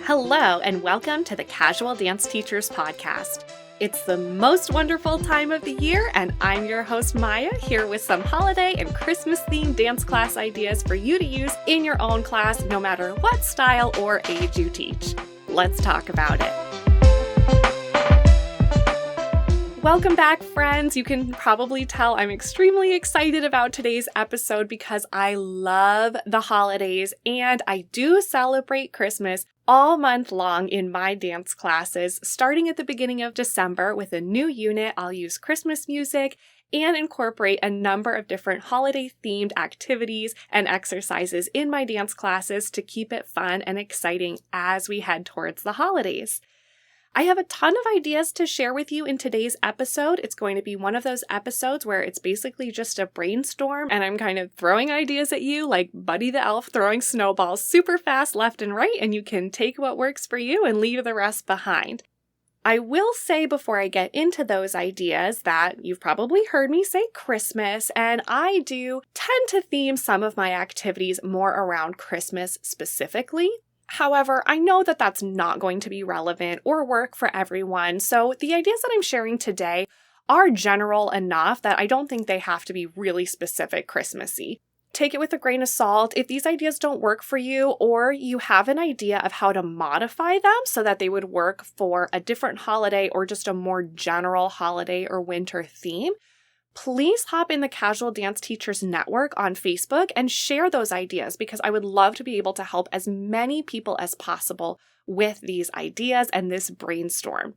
Hello, and welcome to the Casual Dance Teachers Podcast. It's the most wonderful time of the year, and I'm your host, Maya, here with some holiday and Christmas-themed dance class ideas for you to use in your own class, no matter what style or age you teach. Let's talk about it. Welcome back, friends. You can probably tell I'm extremely excited about today's episode because I love the holidays and I do celebrate Christmas all month long in my dance classes. Starting at the beginning of December with a new unit, I'll use Christmas music and incorporate a number of different holiday-themed activities and exercises in my dance classes to keep it fun and exciting as we head towards the holidays. I have a ton of ideas to share with you in today's episode. It's going to be one of those episodes where it's basically just a brainstorm and I'm kind of throwing ideas at you like Buddy the Elf throwing snowballs super fast left and right, and you can take what works for you and leave the rest behind. I will say before I get into those ideas that you've probably heard me say Christmas, and I do tend to theme some of my activities more around Christmas specifically. However, I know that that's not going to be relevant or work for everyone, so the ideas that I'm sharing today are general enough that I don't think they have to be really specific Christmassy. Take it with a grain of salt. If these ideas don't work for you, or you have an idea of how to modify them so that they would work for a different holiday or just a more general holiday or winter theme, please hop in the Casual Dance Teachers Network on Facebook and share those ideas because I would love to be able to help as many people as possible with these ideas and this brainstorm.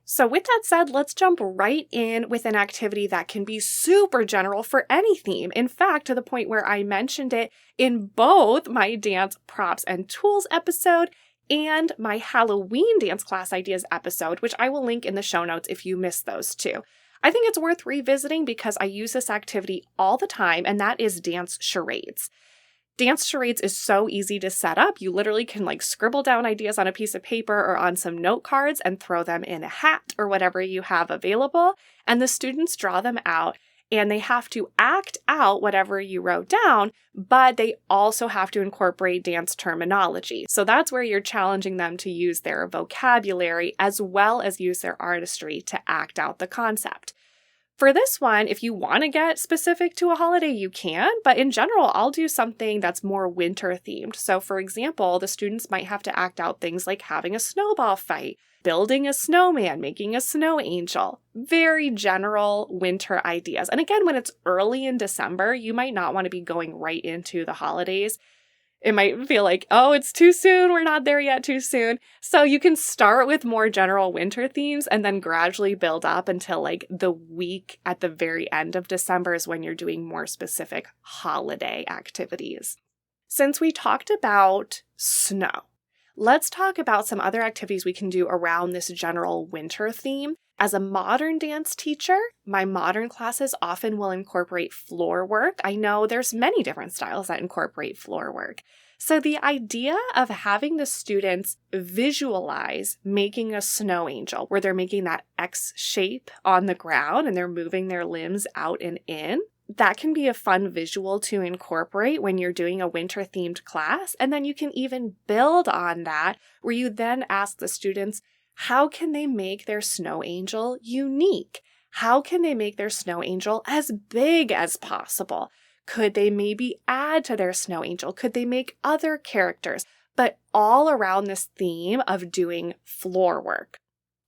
So with that said, let's jump right in with an activity that can be super general for any theme. In fact, to the point where I mentioned it in both my dance props and tools episode and my Halloween dance class ideas episode, which I will link in the show notes if you missed those too. I think it's worth revisiting because I use this activity all the time, and that is dance charades. Dance charades is so easy to set up. You literally can scribble down ideas on a piece of paper or on some note cards and throw them in a hat or whatever you have available, and the students draw them out, and they have to act out whatever you wrote down, but they also have to incorporate dance terminology. So that's where you're challenging them to use their vocabulary as well as use their artistry to act out the concept. For this one, if you want to get specific to a holiday, you can, but in general, I'll do something that's more winter themed. So for example, the students might have to act out things like having a snowball fight, building a snowman, making a snow angel. Very general winter ideas. And again, when it's early in December, you might not want to be going right into the holidays. It might feel like, oh, it's too soon. We're not there yet, too soon. So you can start with more general winter themes and then gradually build up until the week at the very end of December is when you're doing more specific holiday activities. Since we talked about snow, let's talk about some other activities we can do around this general winter theme. As a modern dance teacher, my modern classes often will incorporate floor work. I know there's many different styles that incorporate floor work. So the idea of having the students visualize making a snow angel, where they're making that X shape on the ground and they're moving their limbs out and in, that can be a fun visual to incorporate when you're doing a winter-themed class. And then you can even build on that, where you then ask the students, how can they make their snow angel unique? How can they make their snow angel as big as possible? Could they maybe add to their snow angel? Could they make other characters? But all around this theme of doing floor work.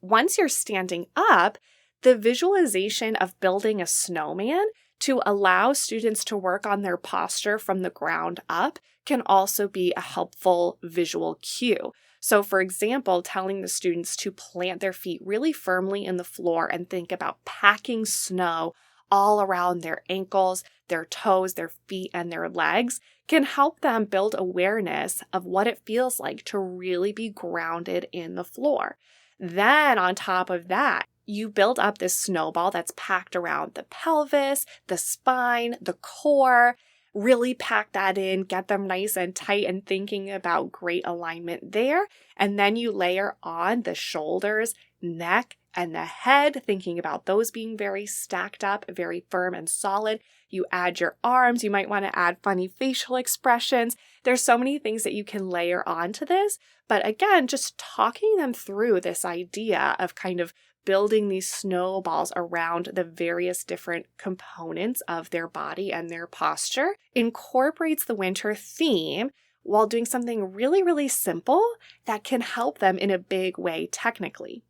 Once you're standing up, the visualization of building a snowman to allow students to work on their posture from the ground up can also be a helpful visual cue. So for example, telling the students to plant their feet really firmly in the floor and think about packing snow all around their ankles, their toes, their feet, and their legs can help them build awareness of what it feels like to really be grounded in the floor. Then on top of that, you build up this snowball that's packed around the pelvis, the spine, the core. Really pack that in, get them nice and tight and thinking about great alignment there. And then you layer on the shoulders, neck, and the head, thinking about those being very stacked up, very firm and solid. You add your arms. You might want to add funny facial expressions. There's so many things that you can layer onto this. But again, just talking them through this idea of kind of building these snowballs around the various different components of their body and their posture incorporates the winter theme while doing something really, really simple that can help them in a big way technically.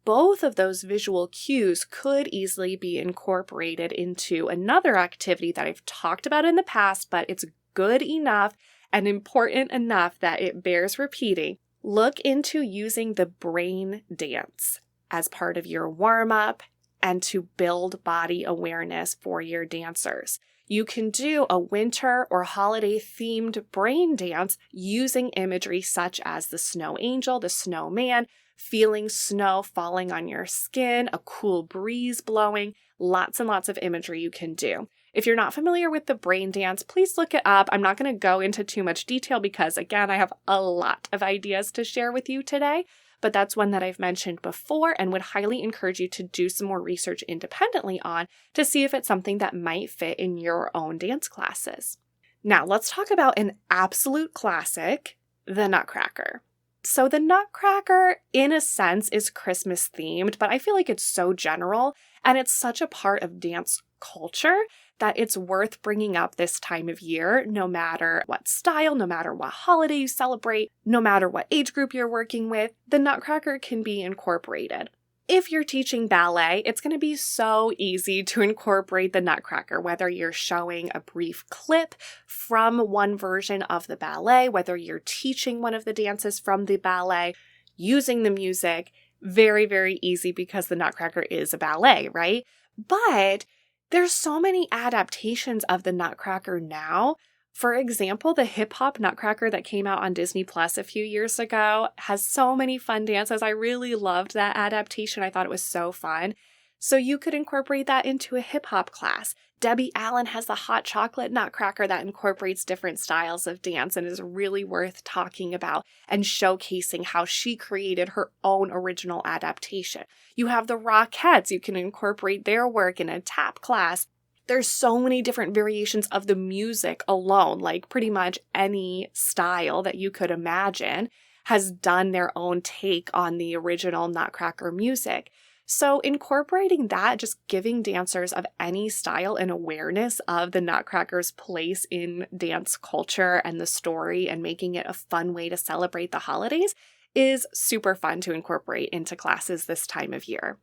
Both of those visual cues could easily be incorporated into another activity that I've talked about in the past, but it's good enough and important enough that it bears repeating. Look into using the brain dance as part of your warm-up and to build body awareness for your dancers. You can do a winter or holiday-themed brain dance using imagery such as the snow angel, the snowman, feeling snow falling on your skin, a cool breeze blowing, lots and lots of imagery you can do. If you're not familiar with the brain dance, please look it up. I'm not going to go into too much detail because, again, I have a lot of ideas to share with you today. But that's one that I've mentioned before and would highly encourage you to do some more research independently on to see if it's something that might fit in your own dance classes. Now, let's talk about an absolute classic, the Nutcracker. So the Nutcracker, in a sense, is Christmas themed, but I feel like it's so general and it's such a part of dance culture that it's worth bringing up this time of year, no matter what style, no matter what holiday you celebrate, no matter what age group you're working with, the Nutcracker can be incorporated. If you're teaching ballet, it's going to be so easy to incorporate the Nutcracker, whether you're showing a brief clip from one version of the ballet, whether you're teaching one of the dances from the ballet, using the music. Very, very easy because the Nutcracker is a ballet, right? But there's so many adaptations of the Nutcracker now. For example, the hip-hop Nutcracker that came out on Disney Plus a few years ago has so many fun dances. I really loved that adaptation. I thought it was so fun. So you could incorporate that into a hip-hop class. Debbie Allen has the Hot Chocolate Nutcracker that incorporates different styles of dance and is really worth talking about and showcasing how she created her own original adaptation. You have the Rockettes. You can incorporate their work in a tap class. There's so many different variations of the music alone, like pretty much any style that you could imagine has done their own take on the original Nutcracker music. So incorporating that, just giving dancers of any style an awareness of the Nutcracker's place in dance culture and the story and making it a fun way to celebrate the holidays is super fun to incorporate into classes this time of year.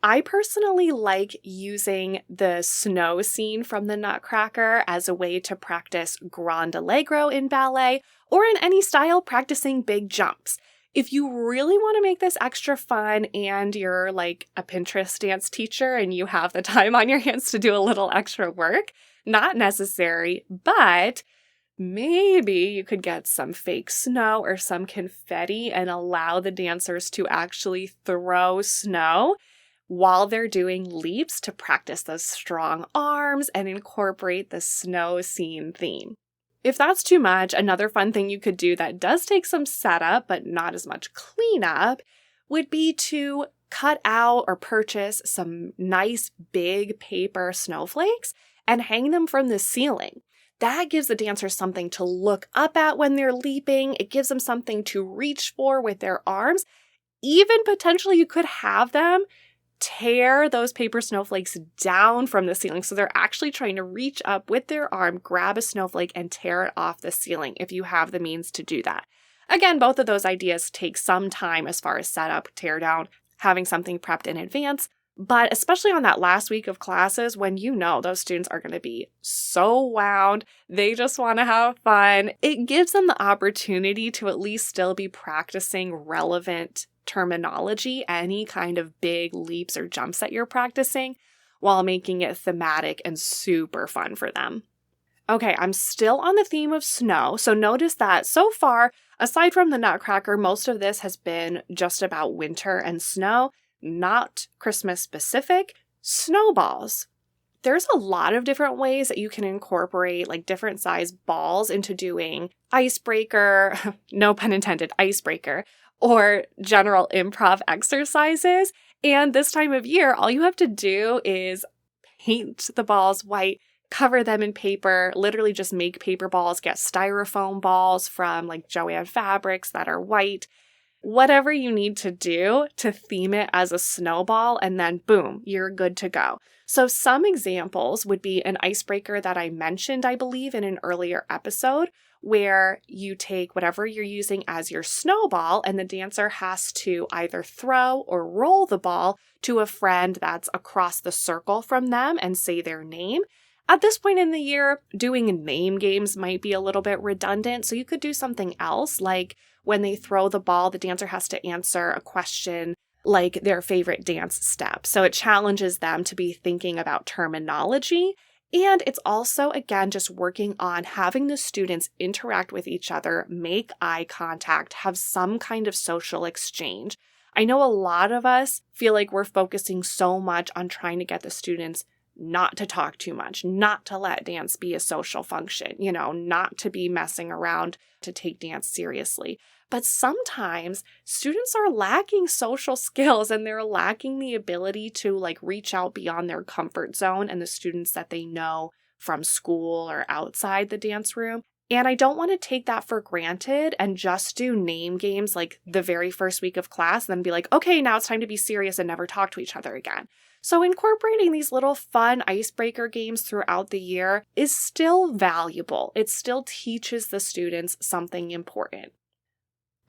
I personally like using the snow scene from the Nutcracker as a way to practice Grand Allegro in ballet or in any style practicing big jumps. If you really want to make this extra fun and you're like a Pinterest dance teacher and you have the time on your hands to do a little extra work, not necessary, but maybe you could get some fake snow or some confetti and allow the dancers to actually throw snow while they're doing leaps to practice those strong arms and incorporate the snow scene theme. If that's too much, another fun thing you could do that does take some setup but not as much cleanup would be to cut out or purchase some nice big paper snowflakes and hang them from the ceiling. That gives the dancers something to look up at when they're leaping. It gives them something to reach for with their arms. Even potentially you could have them tear those paper snowflakes down from the ceiling. So they're actually trying to reach up with their arm, grab a snowflake, and tear it off the ceiling if you have the means to do that. Again, both of those ideas take some time as far as setup, tear down, having something prepped in advance. But especially on that last week of classes when you know those students are going to be so wound, they just want to have fun, it gives them the opportunity to at least still be practicing relevant terminology, any kind of big leaps or jumps that you're practicing, while making it thematic and super fun for them. Okay, I'm still on the theme of snow, so notice that so far, aside from the Nutcracker, most of this has been just about winter and snow, not Christmas specific. Snowballs. There's a lot of different ways that you can incorporate like different size balls into doing icebreaker, no pun intended, icebreaker, or general improv exercises. And this time of year, all you have to do is paint the balls white, cover them in paper, literally just make paper balls, get styrofoam balls from like Joann Fabrics that are white, whatever you need to do to theme it as a snowball, and then boom, you're good to go. So some examples would be an icebreaker that I mentioned, I believe, in an earlier episode, where you take whatever you're using as your snowball and the dancer has to either throw or roll the ball to a friend that's across the circle from them and say their name. At this point in the year, doing name games might be a little bit redundant, so you could do something else, like when they throw the ball, the dancer has to answer a question like their favorite dance step. So it challenges them to be thinking about terminology. And it's also, again, just working on having the students interact with each other, make eye contact, have some kind of social exchange. I know a lot of us feel like we're focusing so much on trying to get the students not to talk too much, not to let dance be a social function, not to be messing around, to take dance seriously. But sometimes students are lacking social skills and they're lacking the ability to reach out beyond their comfort zone and the students that they know from school or outside the dance room. And I don't want to take that for granted and just do name games like the very first week of class and then be like, okay, now it's time to be serious and never talk to each other again. So incorporating these little fun icebreaker games throughout the year is still valuable. It still teaches the students something important.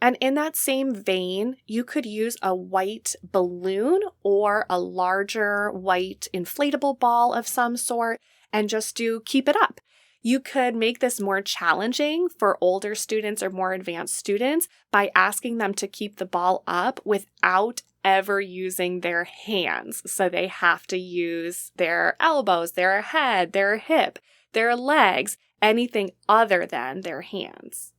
And in that same vein, you could use a white balloon or a larger white inflatable ball of some sort and just keep it up. You could make this more challenging for older students or more advanced students by asking them to keep the ball up without ever using their hands. So they have to use their elbows, their head, their hip, their legs, anything other than their hands.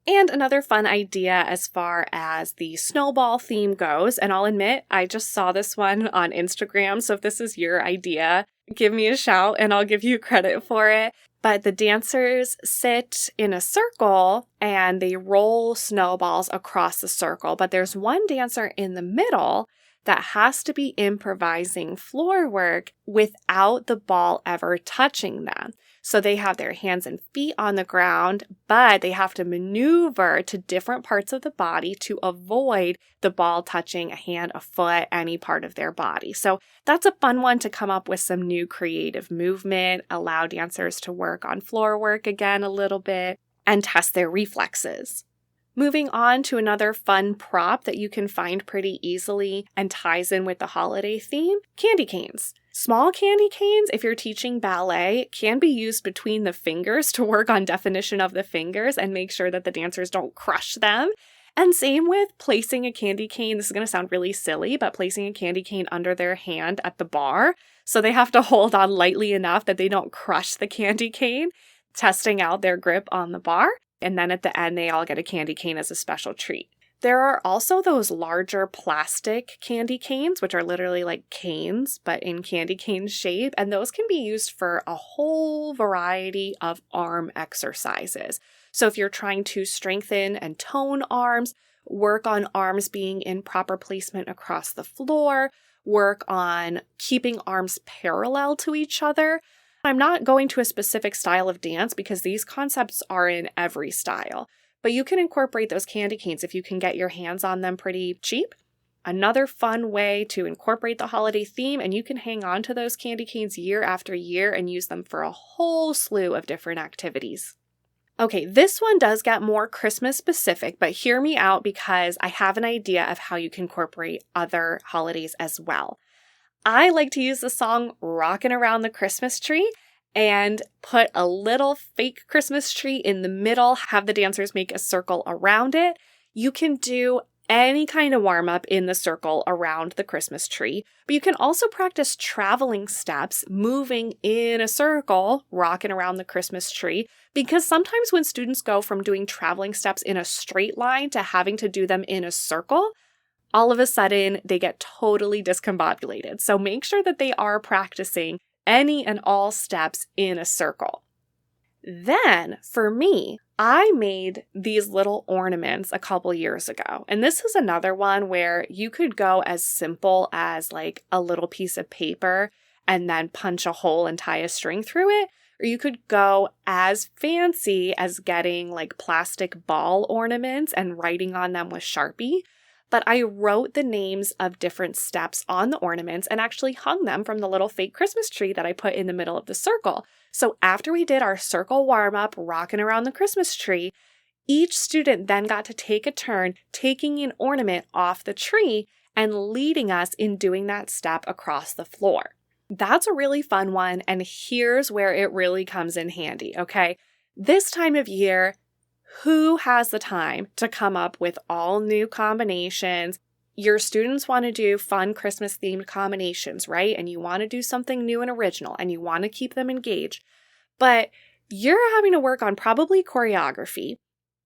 And another fun idea as far as the snowball theme goes, and I'll admit, I just saw this one on Instagram, so if this is your idea, give me a shout and I'll give you credit for it. But the dancers sit in a circle and they roll snowballs across the circle, but there's one dancer in the middle that has to be improvising floor work without the ball ever touching them. So they have their hands and feet on the ground, but they have to maneuver to different parts of the body to avoid the ball touching a hand, a foot, any part of their body. So that's a fun one to come up with some new creative movement, allow dancers to work on floor work again a little bit, and test their reflexes. Moving on to another fun prop that you can find pretty easily and ties in with the holiday theme, candy canes. Small candy canes, if you're teaching ballet, can be used between the fingers to work on definition of the fingers and make sure that the dancers don't crush them. And same with placing a candy cane. This is going to sound really silly, but placing a candy cane under their hand at the bar. So they have to hold on lightly enough that they don't crush the candy cane, testing out their grip on the bar. And then at the end, they all get a candy cane as a special treat. There are also those larger plastic candy canes, which are literally like canes, but in candy cane shape. And those can be used for a whole variety of arm exercises. So if you're trying to strengthen and tone arms, work on arms being in proper placement across the floor, work on keeping arms parallel to each other. I'm not going to a specific style of dance because these concepts are in every style. But you can incorporate those candy canes if you can get your hands on them pretty cheap. Another fun way to incorporate the holiday theme, and you can hang on to those candy canes year after year and use them for a whole slew of different activities. Okay, this one does get more Christmas specific, but hear me out because I have an idea of how you can incorporate other holidays as well. I like to use the song Rockin' Around the Christmas Tree and put a little fake Christmas tree in the middle, have the dancers make a circle around it. You can do any kind of warm-up in the circle around the Christmas tree, but you can also practice traveling steps, moving in a circle, rocking around the Christmas tree, because sometimes when students go from doing traveling steps in a straight line to having to do them in a circle, all of a sudden they get totally discombobulated. So make sure that they are practicing any and all steps in a circle. Then, for me, I made these little ornaments a couple years ago. And this is another one where you could go as simple as like a little piece of paper and then punch a hole and tie a string through it. or you could go as fancy as getting like plastic ball ornaments and writing on them with Sharpie. But I wrote the names of different steps on the ornaments and actually hung them from the little fake Christmas tree that I put in the middle of the circle. So after we did our circle warm-up, rocking around the Christmas tree, each student then got to take a turn taking an ornament off the tree and leading us in doing that step across the floor. That's a really fun one, and here's where it really comes in handy, okay? This time of year, who has the time to come up with all new combinations? Your students want to do fun Christmas-themed combinations, right? And you want to do something new and original, and you want to keep them engaged. But you're having to work on probably choreography.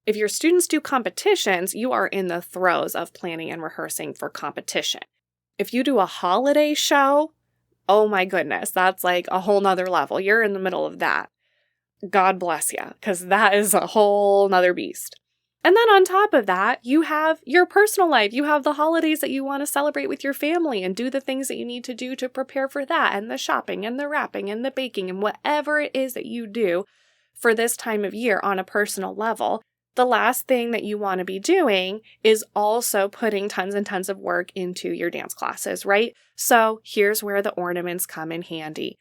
If your students do competitions, you are in the throes of planning and rehearsing for competition. If you do a holiday show, oh my goodness, that's like a whole nother level. You're in the middle of that. God bless you, because that is a whole nother beast. And then on top of that, you have your personal life. You have the holidays that you want to celebrate with your family and do the things that you need to do to prepare for that, and the shopping and the wrapping and the baking and whatever it is that you do for this time of year on a personal level. The last thing that you want to be doing is also putting tons and tons of work into your dance classes, right? So here's where the ornaments come in handy.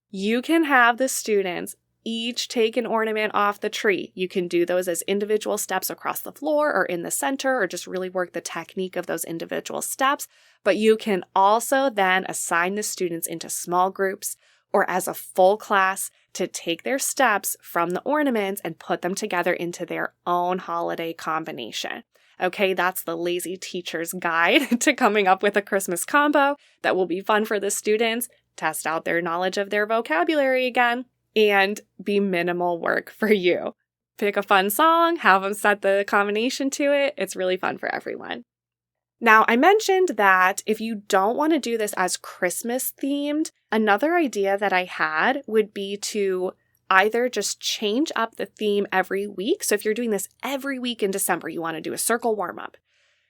You can have the students each take an ornament off the tree. You can do those as individual steps across the floor or in the center, or just really work the technique of those individual steps. But you can also then assign the students into small groups or as a full class to take their steps from the ornaments and put them together into their own holiday combination. Okay, that's the lazy teacher's guide to coming up with a Christmas combo that will be fun for the students, test out their knowledge of their vocabulary again, and be minimal work for you. Pick a fun song, have them set the combination to it. It's really fun for everyone. Now, I mentioned that if you don't want to do this as Christmas themed, another idea that I had would be to either just change up the theme every week. So if you're doing this every week in December, you want to do a circle warm up.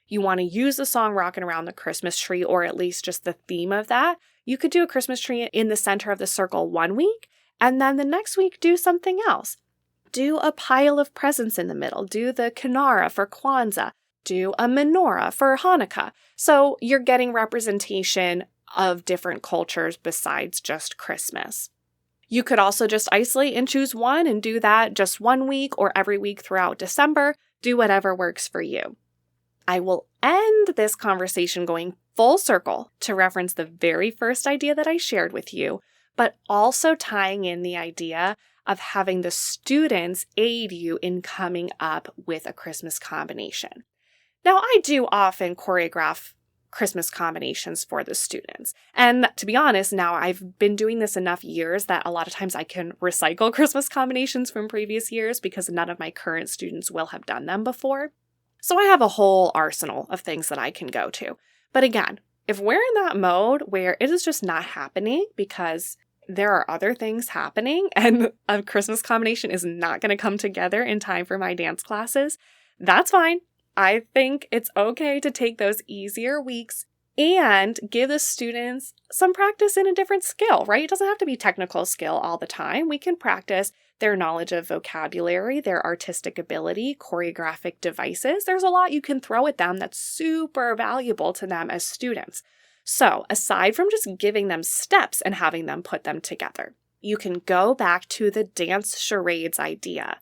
You want to use the song Rockin' Around the Christmas Tree, or at least just the theme of that. You could do a Christmas tree in the center of the circle one week, and then the next week do something else. Do a pile of presents in the middle. Do the Kinara for Kwanzaa. Do a menorah for Hanukkah. So you're getting representation of different cultures besides just Christmas. You could also just isolate and choose one and do that just one week or every week throughout December. Do whatever works for you. I will end this conversation going full circle to reference the very first idea that I shared with you, but also tying in the idea of having the students aid you in coming up with a Christmas combination. Now, I do often choreograph Christmas combinations for the students. And to be honest, now I've been doing this enough years that a lot of times I can recycle Christmas combinations from previous years because none of my current students will have done them before. So I have a whole arsenal of things that I can go to. But again, if we're in that mode where it is just not happening because there are other things happening and a Christmas combination is not going to come together in time for my dance classes, that's fine. I think it's okay to take those easier weeks and give the students some practice in a different skill, right? It doesn't have to be technical skill all the time. We can practice their knowledge of vocabulary, their artistic ability, choreographic devices. There's a lot you can throw at them that's super valuable to them as students. So aside from just giving them steps and having them put them together, you can go back to the dance charades idea.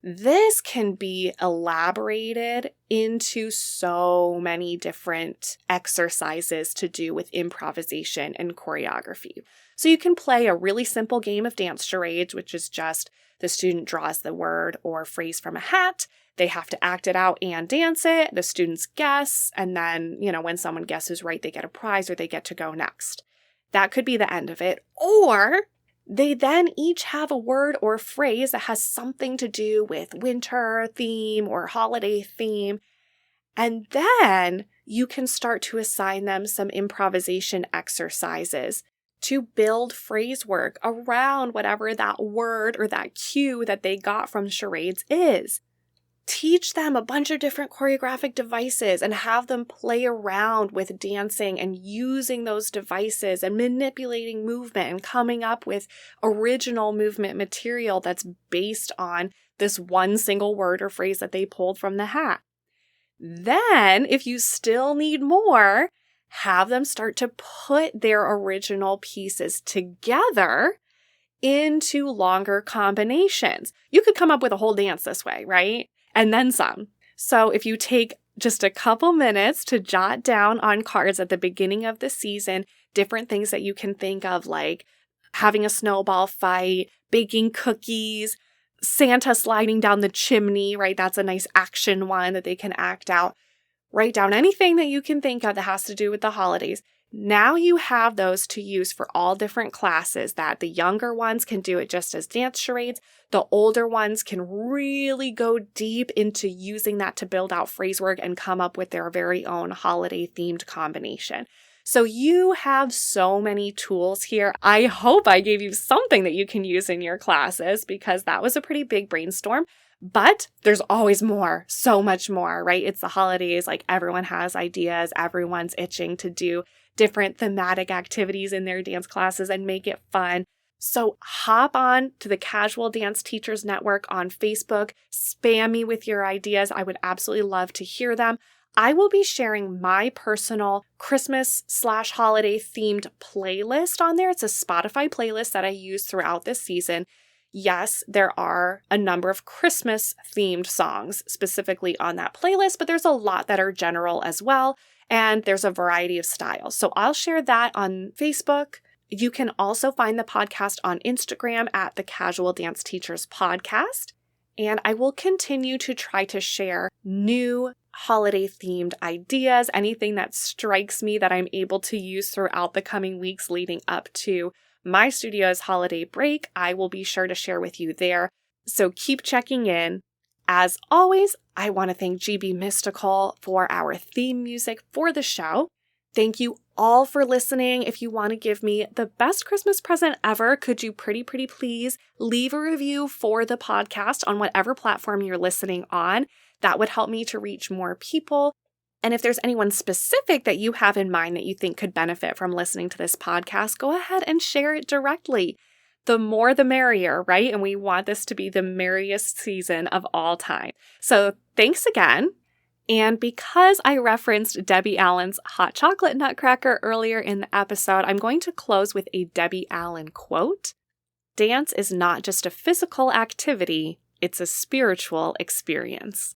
This can be elaborated into so many different exercises to do with improvisation and choreography. So you can play a really simple game of dance charades, which is just the student draws the word or phrase from a hat. They have to act it out and dance it. The students guess, and then, when someone guesses right, they get a prize or they get to go next. That could be the end of it. Or they then each have a word or phrase that has something to do with winter theme or holiday theme. And then you can start to assign them some improvisation exercises to build phrase work around whatever that word or that cue that they got from charades is. teach them a bunch of different choreographic devices and have them play around with dancing and using those devices and manipulating movement and coming up with original movement material that's based on this one single word or phrase that they pulled from the hat. Then, if you still need more, have them start to put their original pieces together into longer combinations. You could come up with a whole dance this way, right? And then some. So if you take just a couple minutes to jot down on cards at the beginning of the season, different things that you can think of, like having a snowball fight, baking cookies, Santa sliding down the chimney, right? That's a nice action one that they can act out. Write down anything that you can think of that has to do with the holidays. Now you have those to use for all different classes, that the younger ones can do it just as dance charades. The older ones can really go deep into using that to build out phrase work and come up with their very own holiday themed combination. So you have so many tools here. I hope I gave you something that you can use in your classes, because that was a pretty big brainstorm. But there's always more, so much more, right? It's the holidays, like everyone has ideas, everyone's itching to do different thematic activities in their dance classes and make it fun. So hop on to the Casual Dance Teachers Network on Facebook, spam me with your ideas. I would absolutely love to hear them. I will be sharing my personal Christmas/holiday themed playlist on there. It's a Spotify playlist that I use throughout this season. Yes, there are a number of Christmas themed songs specifically on that playlist, but there's a lot that are general as well. And there's a variety of styles. So I'll share that on Facebook. You can also find the podcast on Instagram at the Casual Dance Teachers Podcast. And I will continue to try to share new holiday themed ideas, anything that strikes me that I'm able to use throughout the coming weeks leading up to my studio's holiday break. I will be sure to share with you there. So keep checking in. As always, I want to thank GB Mystical for our theme music for the show. Thank you all for listening. If you want to give me the best Christmas present ever, could you pretty please leave a review for the podcast on whatever platform you're listening on? That would help me to reach more people. And if there's anyone specific that you have in mind that you think could benefit from listening to this podcast, go ahead and share it directly. The more the merrier, right? And we want this to be the merriest season of all time. So thanks again. And because I referenced Debbie Allen's Hot Chocolate Nutcracker earlier in the episode, I'm going to close with a Debbie Allen quote. "Dance is not just a physical activity, it's a spiritual experience."